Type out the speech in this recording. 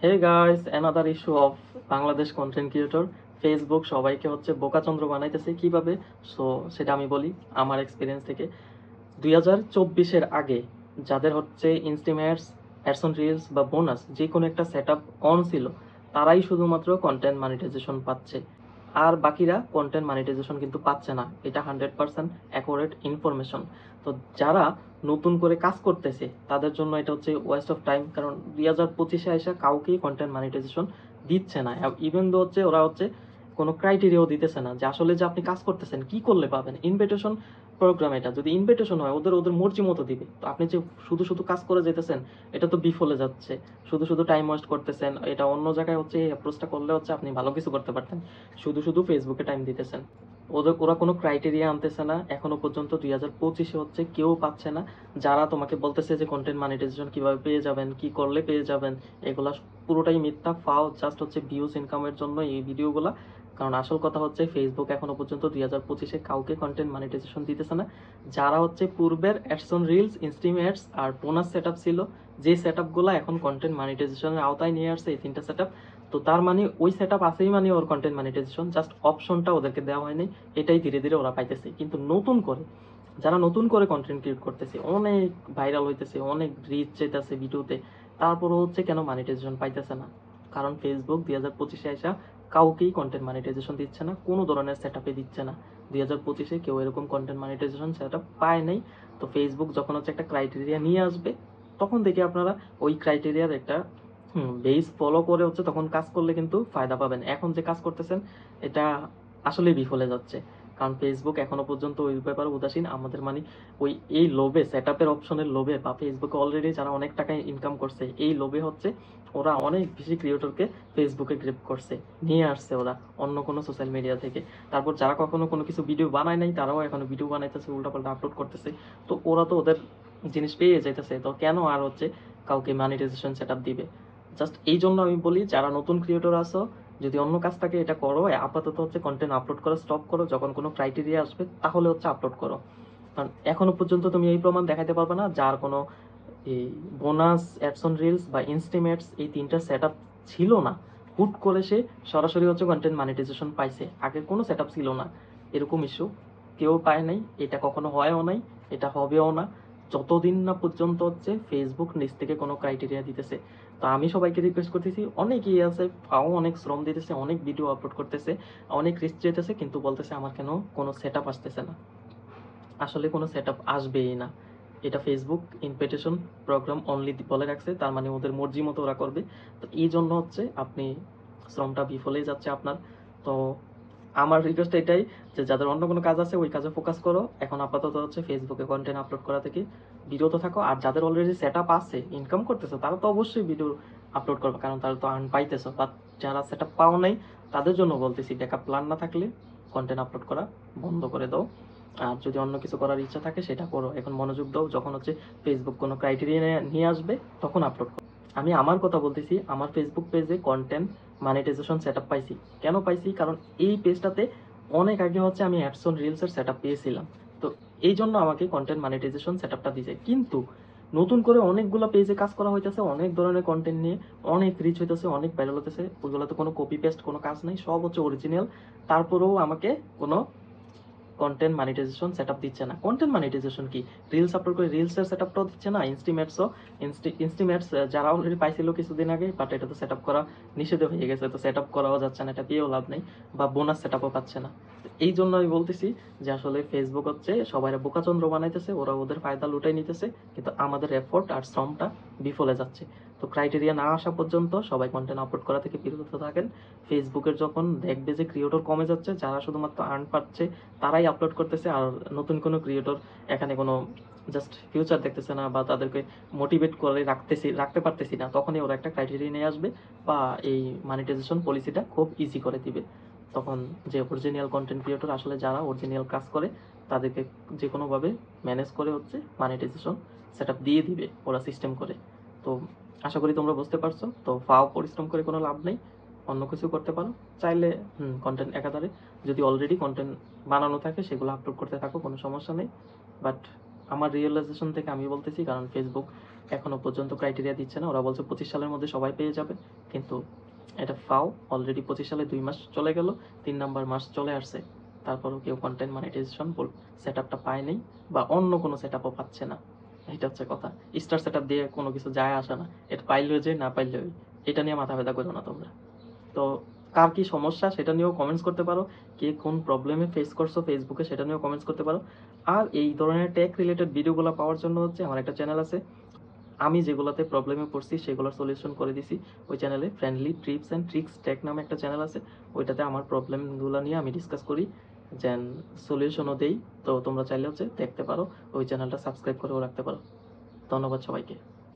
Hey guys, another issue of Bangladesh content creator. Facebook সবাইকে হচ্ছে বোকাচন্দ্র বানাইতেছে কিভাবে। সো সেটা আমি বলি আমার এক্সপিরিয়েন্স থেকে। 2024-এর আগে যাদের হচ্ছে ইনস্টিমেটস, অ্যাডসন রিলস বা বোনাস যে কোনো একটা সেট আপ অন ছিল, তারাই শুধুমাত্র কন্টেন্ট মনিটাইজেশন পাচ্ছে। আর বাকিরা কন্টেন্ট মনিটাইজেশন কিন্তু পাচ্ছে না। এটা 100% অ্যাকুরেট ইনফরমেশন। তো যারা নতুন করে কাজ করতেছে তাদের জন্য এটা হচ্ছে ওয়েস্ট অফ টাইম, কারণ 2025-এ এসে কাউকেই কন্টেন্ট মনিটাইজেশন দিচ্ছে না। ইভেন দো হচ্ছে ওরা হচ্ছে কোনো ক্রাইটেরিয়াও দিতেছে না যে আসলে যে আপনি কাজ করতেছেন কি করলে পাবেন। ইনভিটেশন প্রোগ্রাম, এটা যদি ইনভিটেশন হয় ওদের ওদের মর্জি মতো দিবে। তো আপনি যে শুধু শুধু কাজ করে যেতেছেন, এটা তো বিফলে যাচ্ছে। শুধু শুধু টাইম ওয়েস্ট করতেছেন। এটা অন্য জায়গায় হচ্ছে এই অ্যাপ্রোচটা করলে হচ্ছে আপনি ভালো কিছু করতে পারতেন। শুধু শুধু ফেসবুকে টাইম দিতেছেন। ওরা কোনো ক্রাইটেরিয়া আনতেছে না এখনো পর্যন্ত। 2025-এ হচ্ছে কেউ পাচ্ছে না। যারা তোমাকে বলতেছে যে কন্টেন্ট মনিটাইজেশন কিভাবে পেয়ে যাবেন, কি করলে পেয়ে যাবেন, এগুলা পুরোটাই মিথ্যা ফাও। জাস্ট হচ্ছে ভিউজ ইনকামের জন্য এই ভিডিওগুলা। কারণ আসল কথা হচ্ছে ফেসবুক এখনো পর্যন্ত 2025-এ কাউকে কন্টেন্ট মনিটাইজেশন দিতেছে না। যারা হচ্ছে পূর্বের ads on reels, instream ads আর বোনাস সেট আপ ছিল, যে সেট আপগুলো এখন কন্টেন্ট মনিটাইজেশনের আওতায় নিয়ে আসছে এই তিনটা সেট আপ, তো তার মানে ওই সেট আপ আসেই মানে ওর কন্টেন্ট মনিটাইজেশন, জাস্ট অপশনটা ওদেরকে দেওয়া হয়নি। এটাই ধীরে ধীরে ওরা পাইতেছে। কিন্তু নতুন করে যারা নতুন করে কন্টেন্ট ক্রিয়েট করতেছে, অনেক ভাইরাল হইতেছে, অনেক রিচ চাইতেছে ভিডিওতে, তারপরও হচ্ছে কেন মনিটাইজেশন পাইতেছে না? কারণ ফেসবুক 2025-এ আসা কাউকেই কন্টেন্ট মনিটাইজেশন দিচ্ছে না, কোনো ধরনের সেট আপে দিচ্ছে না। 2025-এ কেউ এরকম কন্টেন্ট মনিটাইজেশন সেট আপ পায় নাই। তো ফেসবুক যখন হচ্ছে একটা ক্রাইটেরিয়া নিয়ে আসবে, তখন দেখি আপনারা ওই ক্রাইটেরিয়ার একটা বেস ফলো করে হচ্ছে তখন কাজ করলে কিন্তু ফায়দা পাবেন। এখন যে কাজ করতেছেন এটা আসলে বিফলে যাচ্ছে। কারণ ফেসবুক এখনো পর্যন্ত ওই ব্যাপারে উদাসীন। আমাদের মানে ওই এই লোভে, সেট আপের অপশনের লোভে, বা ফেসবুকে অলরেডি যারা অনেক টাকা ইনকাম করছে এই লোভে হচ্ছে ওরা অনেক বেশি ক্রিয়েটরকে ফেসবুকে গ্রেপ করছে, নিয়ে আসছে ওরা অন্য কোনো সোশ্যাল মিডিয়া থেকে। তারপর যারা কখনো কোনো কিছু ভিডিও বানায় নাই তারাও এখন ভিডিও বানাইতেছে, উল্টাপাল্টা আপলোড করতেছে। তো ওরা তো ওদের জিনিস পেয়ে যাইতেছে, তো কেন আর হচ্ছে কাউকে মনিটাইজেশন সেট আপ দিবে? জাস্ট এই জন্য আমি বলি, যারা নতুন ক্রিয়েটর আছো, যদি অন্য কাজ থাকে এটা করো। আপাতত হচ্ছে কন্টেন্ট আপলোড করা স্টপ করো, যখন কোনো ক্রাইটেরিয়া আসবে তাহলে হচ্ছে আপলোড করো। কারণ এখনো পর্যন্ত তুমি এই প্রমাণ দেখাতে পারবে না যার কোনো এই বোনাস, অ্যাডসন রিলস বা ইনস্টিমেটস এই তিনটা সেট আপ ছিল না, হুট করে সে সরাসরি হচ্ছে কন্টেন্ট মনিটাইজেশন পাইছে। আগে কোনো সেট আপ ছিল না, এরকম ইস্যু কেউ পায় নাই। এটা কখনো হয়ও নাই, এটা হবেও না, যতদিন না পর্যন্ত হচ্ছে ফেসবুক নিজ থেকে কোনো ক্রাইটেরিয়া দিতেছে। তো আমি সবাইকে রিকোয়েস্ট করতেছি, অনেকেই আছে ফাও অনেক শ্রম দিতেছে, অনেক ভিডিও আপলোড করতেছে, অনেক রিস্ক যেতেছে, কিন্তু বলতেছে আমার কেন কোনো সেট আপ আসতেছে না। আসলে কোনো সেট আপ আসবেই না। এটা ফেসবুক ইনভিটেশন প্রোগ্রাম অনলি বলে রাখছে, তার মানে ওদের মর্জি মতো ওরা করবে। তো এই জন্য হচ্ছে আপনি শ্রমটা বিফলেই যাচ্ছে আপনার। তো আমার রিকোয়েস্ট এটাই যে যাদের অন্য কোনো কাজ আছে ওই কাজে ফোকাস করো। এখন আপাতত হচ্ছে ফেসবুকে কন্টেন্ট আপলোড করা থেকে বিরত থাকো। আর যাদের অলরেডি সেট আপ আছে, ইনকাম করতেছো, তারা তো অবশ্যই ভিডিও আপলোড করবে, কারণ তারা তো আর্ন পাইতেছো। বাট যারা সেট আপ পাও নাই তাদের জন্য বলতেছি, ব্যাকআপ প্ল্যান না থাকলে কন্টেন্ট আপলোড করা বন্ধ করে দাও। আর যদি অন্য কিছু করার ইচ্ছা থাকে সেটা করো, এখন মনোযোগ দাও। যখন হচ্ছে ফেসবুক কোনো ক্রাইটেরিয়া নিয়ে আসবে তখন আপলোড করো। আমি আমার কথা বলতেছি, আমার ফেসবুক পেজে কন্টেন্ট মনিটাইজেশন সেট আপ পাইছি। কেন পাইছি? কারণ এই পেজটাতে অনেক আগে হচ্ছে আমি অ্যাডসন রিলসের সেট আপ পেয়েছিলাম। তো এই জন্য আমাকে কন্টেন্ট মনিটাইজেশন সেট আপটা দিয়েছে। কিন্তু নতুন করে অনেকগুলো পেজে কাজ করা হইতেছে, অনেক ধরনের কন্টেন্ট নিয়ে, অনেক রিচ হইতেছে, অনেক ভাইরাল হতেছে। ওইগুলোতে কোনো কপি পেস্ট কোনো কাজ নাই, সব হচ্ছে অরিজিনাল। তারপরেও আমাকে কোনো কন্টেন্ট মনিটাইজেশন সেটআপ দিচ্ছে না। কন্টেন্ট মনিটাইজেশন কি? রিলস আপলোড করে রিলসের সেটআপটাও দিচ্ছে না। ইনস্টিমেটস যারা অলরেডি পাইছিল কিছুদিন আগে, বাট এটা তো সেটআপ করা নিষেধ হয়ে গেছে, তো সেটআপ করাও যাচ্ছে না, এটা পেয়েও লাভ নেই। বা বোনাস সেটআপও পাচ্ছে না। এই জন্য আমি বলতেছি যে আসলে ফেসবুক হচ্ছে সবাই বোকাচন্দ্র বানাইতেছে, ওরা ওদের ফায়দা লুটাই নিতেছে, কিন্তু আমাদের এফোর্ট আর শ্রমটা বিফলে যাচ্ছে। তো ক্রাইটেরিয়া না আসা পর্যন্ত সবাই কন্টেন্ট আপলোড করা থেকে বিরত থাকেন। ফেসবুকের যখন দেখবে যে ক্রিয়েটর কমে যাচ্ছে, যারা শুধুমাত্র আর্ন পাচ্ছে তারাই আপলোড করতেছে, আর নতুন কোনো ক্রিয়েটর এখানে কোনো জাস্ট ফিউচার দেখতেছে না, বা তাদেরকে মোটিভেট করে রাখতে পারতেছি না, তখনই ওরা একটা ক্রাইটেরিয়া নিয়ে আসবে বা এই মনিটাইজেশন পলিসিটা খুব ইজি করে দিবে। তখন যে অরিজিনাল কন্টেন্ট ক্রিয়েটর, আসলে যারা অরিজিনাল কাজ করে, তাদেরকে যে কোনোভাবে ম্যানেজ করে হচ্ছে মনিটাইজেশন সেট আপ দিয়ে দিবে ওরা সিস্টেম করে। তো আশা করি তোমরা বুঝতে পারছো। তো ফাও পরিশ্রম করে কোনো লাভ নেই, অন্য কিছু করতে পারো চাইলে। কন্টেন্ট একাধারে যদি অলরেডি কন্টেন্ট বানানো থাকে সেগুলো আপলোড করতে থাকো, কোনো সমস্যা নেই। বাট আমার রিয়েলাইজেশন থেকে আমি বলতেছি, কারণ ফেসবুক এখনো পর্যন্ত ক্রাইটেরিয়া দিচ্ছে না। ওরা বলছে 25 সালের মধ্যে সবাই পেয়ে যাবে, কিন্তু এটা ফাও। অলরেডি 25 সালে 2 মাস চলে গেল, 3 নাম্বার মাস চলে আসছে, তারপরও কেউ কন্টেন্ট মনিটাইজেশন সেট আপটা পায় নাই, বা অন্য কোনো সেট আপও পাচ্ছে না। এটা হচ্ছে কথা। স্টার সেট আপ দিয়ে কোনো কিছু যায় আসে না, এটা পাইলেও যে না পাইলেও, এটা নিয়ে মাথা ব্যথা করো না তোমরা। তো কার কি সমস্যা সেটা নিয়েও কমেন্টস করতে পারো, কে কোন প্রবলেমে ফেস করছো ফেসবুকে সেটা নিয়েও কমেন্টস করতে পারো। আর এই ধরনের টেক রিলেটেড ভিডিওগুলো পাওয়ার জন্য হচ্ছে আমার একটা চ্যানেল আছে, আমি যেগুলোতে প্রবলেমে পড়ছি সেগুলোর সলিউশন করে দিছি ওই চ্যানেলে। Friendly trips and tricks tech নামে একটা চ্যানেল আছে, ওইটাতে আমার প্রবলেমগুলো নিয়ে আমি ডিসকাস করি, যেন সলিউশনও দেই। তো তোমরা চাইলে হচ্ছে দেখতে পারো, ওই চ্যানেলটা সাবস্ক্রাইব করেও রাখতে পারো। ধন্যবাদ সবাইকে।